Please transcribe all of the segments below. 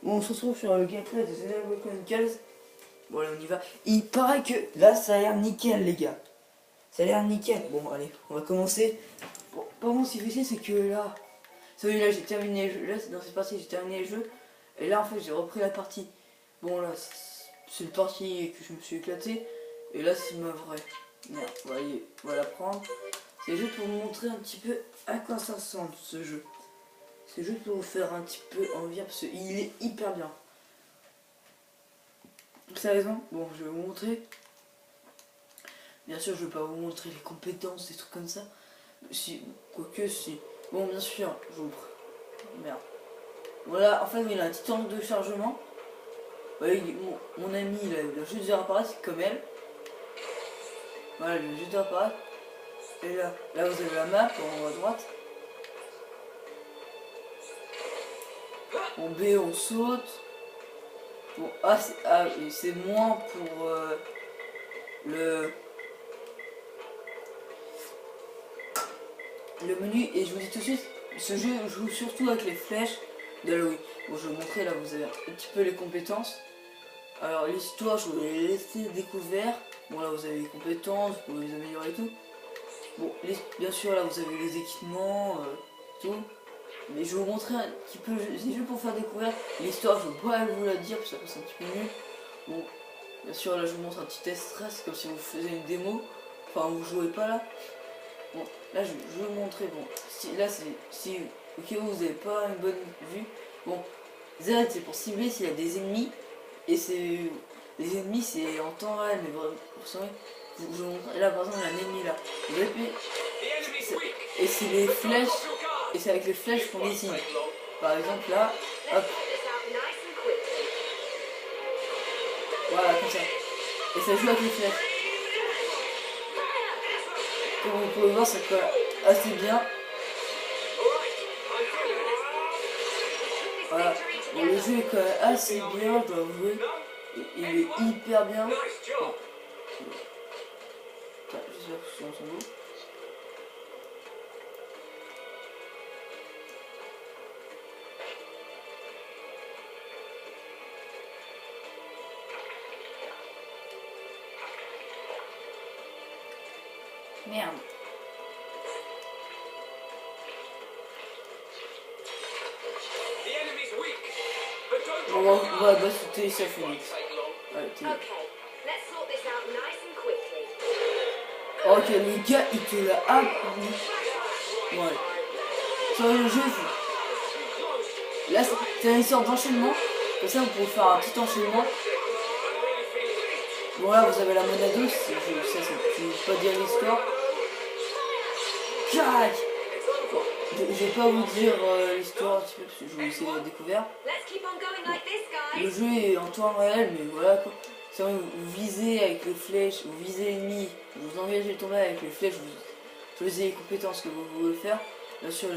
On se retrouve sur le gameplay de Xenoblade Chronicles. Bon allez, on y va. Il paraît que là ça a l'air nickel les gars. Ça a l'air nickel. Bon allez, on va commencer. Bon, par contre ce qui fait chier c'est que là, celui-là j'ai terminé le jeu. Là dans cette partie j'ai terminé le jeu. Et là en fait j'ai repris la partie. Bon là c'est une partie que je me suis éclaté. Et là c'est ma vraie. Merde, voyez, on va la prendre. C'est juste pour vous montrer un petit peu à quoi ça ressemble ce jeu. C'est juste pour vous faire un petit peu envie parce qu'il est hyper bien. Sérieusement, bon je vais vous montrer. Bien sûr je vais pas vous montrer les compétences, des trucs comme ça. Si, quoique si. Bon bien sûr, je vous... Merde. Voilà, en fait il a un petit temps de chargement. Vous voyez, mon ami il a juste de réapparaître comme elle. Voilà, il a juste de réapparaître. Et là vous avez la map en haut à droite. En B on saute. Bon, c'est moins pour le menu. Et je vous dis tout de suite, ce jeu joue surtout avec les flèches d'Halloween. Bon, je vais vous montrer, là vous avez un petit peu les compétences. Alors l'histoire, je vous l'ai laissé découvert. Bon là vous avez les compétences, vous pouvez les améliorer et tout. Bon, bien sûr là vous avez les équipements, tout. Mais je vais vous montrer un petit peu, c'est juste pour faire découvrir l'histoire, je ne vais pas vous la dire parce que ça passe un petit peu mieux. Bon, bien sûr là je vous montre un petit test stress comme si vous faisiez une démo, enfin vous jouez pas là. Bon, là je vais vous montrer, bon, là c'est, si au cas où vous n'avez pas une bonne vue, bon, Z c'est pour cibler s'il y a des ennemis, et c'est, les ennemis c'est en temps réel, mais vraiment, vous savez, je vous montre, là par exemple il y a un ennemi là, vous appuyez, et c'est les flèches. Et c'est avec les flèches qu'on décide. Par exemple là, hop. Voilà, comme ça. Et ça joue avec les flèches. Comme vous pouvez voir, ça colle assez bien. Voilà. Bon, le jeu est quand même assez bien, je dois avouer. Il est hyper bien. Bon. J'espère que je suis dans son dos. Merde. On va sauter sa Phoenix. Ok, le gars il te l'a appris. Ouais. Sur le jeu, là c'est une sorte d'enchaînement. Comme ça vous pouvez faire un petit enchaînement. Bon là vous avez la monade, je vais pas dire l'histoire. Jack. Bon, je vais pas vous dire l'histoire un petit peu parce que je vais essayer de la découvrir. Bon, le jeu est en temps réel mais voilà quoi. C'est vrai, vous visez avec les flèches, vous visez l'ennemi, vous engagez le combat avec les flèches, vous choisissez les compétences que vous voulez faire. Bien sûr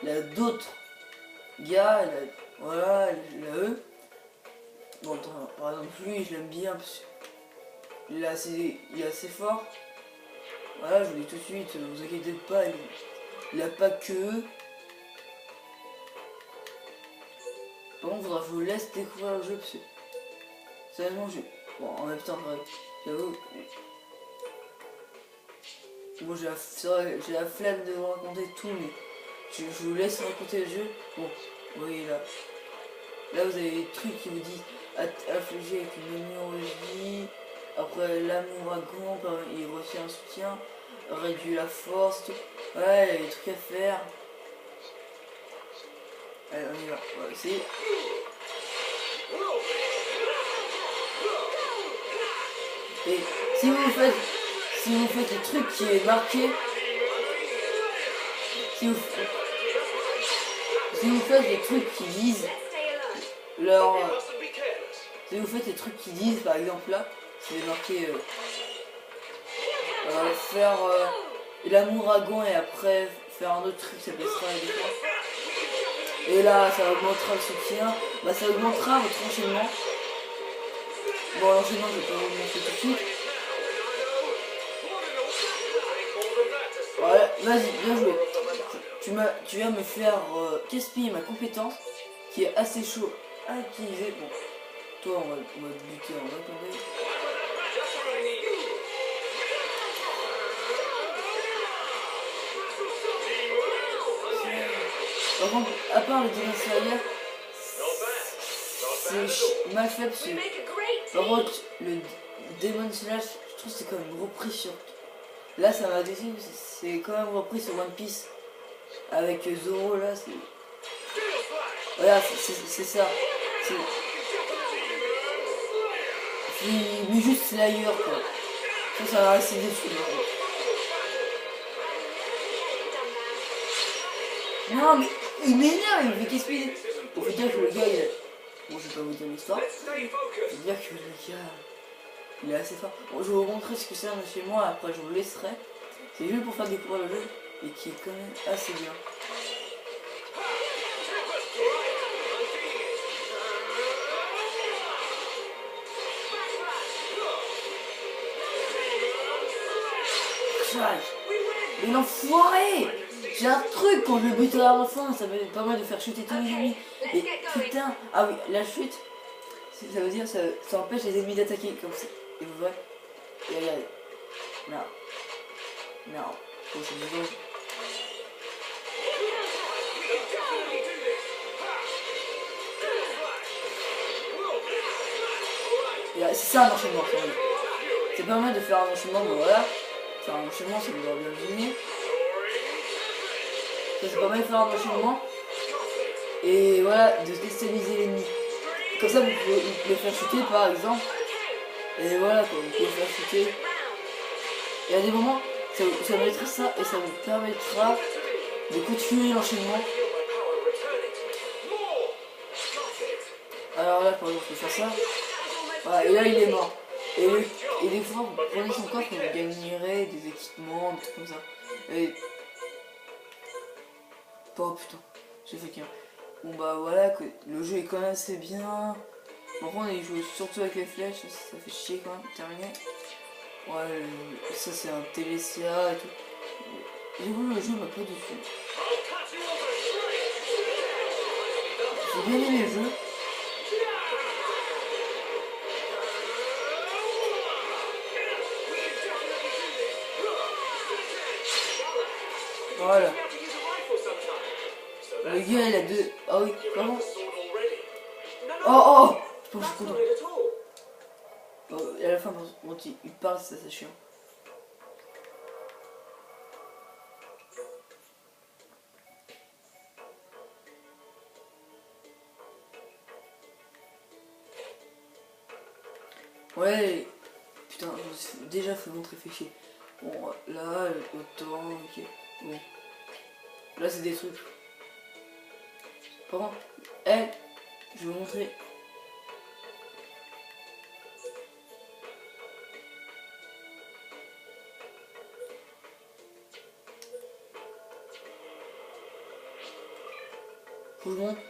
il y a d'autres gars, voilà, il y a eux. Bon, par exemple, lui, je l'aime bien parce qu'il est assez fort. Voilà, je vous dis tout de suite, ne vous inquiétez pas, il n'a pas que eux. Par contre, il faudra que je vous laisse découvrir le jeu parce que, sérieusement, bon, en même temps, j'avoue, bon, j'ai la flemme de vous raconter tout, mais je vous laisse raconter le jeu. Bon, vous voyez là. Là, vous avez des trucs qui vous disent affliger avec une hémorragie. Après, l'amour à grand, il retient un soutien. Réduit la force, tout. Ouais, il y a des trucs à faire. Allez, on y va. On va essayer. Et si vous faites le truc qui est marqué, si vous faites des trucs qui disent si vous faites des trucs qui disent, par exemple là, c'est marqué faire l'amour à gant et après faire un autre truc, ça baissera la défense. Et là, ça augmentera le soutien, bah ça augmentera votre enchaînement. Bon, l'enchaînement, je vais pas vous le montrer tout de suite. Voilà, vas-y, bien joué. tu viens me faire gaspiller ma compétence qui est assez chaud à utiliser. Bon, toi on va te buter en attendant. Par contre, à part le Demon Slayer, c'est mal fait parce que par contre le Demon Slash, je trouve que c'est quand même repris sur. Là ça m'a déçu, c'est quand même repris sur One Piece avec Zoro là, c'est. Voilà, c'est ça. Il met juste Slayer quoi. Ça va rester déçu. Non mais il m'énerve, il me fait qu'est-ce qu'il est. On peut dire que le gars il a. Bon je vais pas vous dire l'histoire. Je veux dire que le gars il est assez fort. Bon, je vais vous montrer ce que c'est chez moi, après je vous laisserai. C'est juste pour faire découvrir le jeu et qui est quand même assez bien. Mais l'enfoiré! J'ai un truc quand je le bute à la fin, ça me permet de faire chuter tous les ennemis. Et putain, ah oui, la chute, ça veut dire ça empêche les ennemis d'attaquer comme ça. Et vous voyez? Et regardez. Non. Non. Oh, c'est dégueu. C'est ça un enchaînement. Ça permet de faire un enchaînement, mais voilà. Faire un enchaînement, ça vous aura bien deviné. Ça permet de faire un enchaînement. Et voilà, de déstabiliser l'ennemi. Comme ça, vous pouvez le faire chuter par exemple. Et voilà, quoi, vous pouvez le faire chuter. Et à des moments, ça mettra ça et ça vous permettra de continuer l'enchaînement. Alors là, par exemple, je peux faire ça. Voilà, et là, il est mort. Et des fois, vous prenez son coffre et vous gagnerez des équipements, des trucs comme ça. Et. Oh putain, j'ai fait qu'un. Bon bah voilà, que le jeu est quand même assez bien. Par contre, il joue surtout avec les flèches, ça fait chier quand même, terminé. Ouais, ça c'est un télésia et tout. J'avoue, le jeu m'a pas du tout. J'ai bien aimé le jeu. Voilà. Le gars il a deux. Ah oui, comment? Oh! Je suis content. Et à la fin, bon, il parle, ça c'est chiant. Ouais, putain, je me suis déjà fait montrer fait chier. Bon, là, autant, ok. Bon. Là, c'est des trucs. Par contre, je vais vous montrer. Faut que je montre.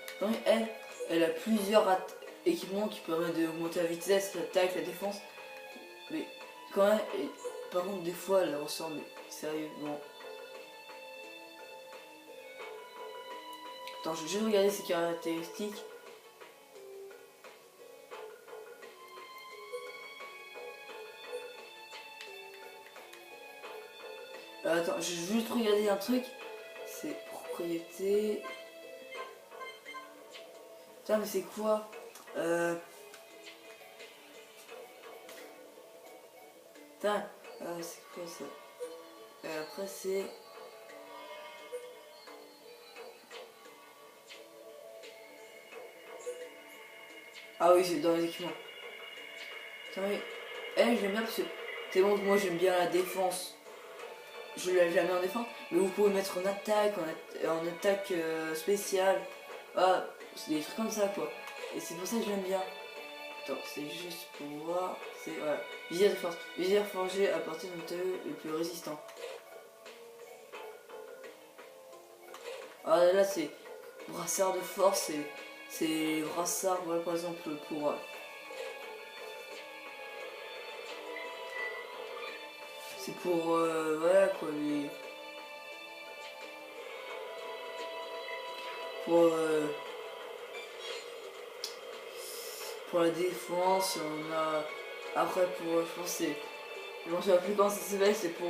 Elle a plusieurs équipements qui permettent d'augmenter la vitesse, l'attaque, la défense. Mais quand même, par contre, des fois, elle ressemble. Sérieux, bon. Attends, je vais juste regarder ses caractéristiques. Attends, je vais juste regarder un truc. C'est propriété. Putain, mais c'est quoi Putain, c'est quoi ça? Après, c'est. Ah oui, c'est dans les équipements. Putain, mais. J'aime bien parce que. C'est bon, moi j'aime bien la défense. Je l'ai jamais en défense. Mais vous pouvez mettre en attaque, en attaque spéciale. Ah, c'est des trucs comme ça quoi. Et c'est pour ça que j'aime bien. Attends, c'est juste pour voir. C'est voilà. Visière de force. Visière forgée à partir de matériau le plus résistant. Ah là c'est brassard de force, c'est brassard, voilà, par exemple pour c'est pour voilà quoi les. pour la défense, on a après pour je pense c'est je m'en souviens plus quand ça s'appelle, c'est pour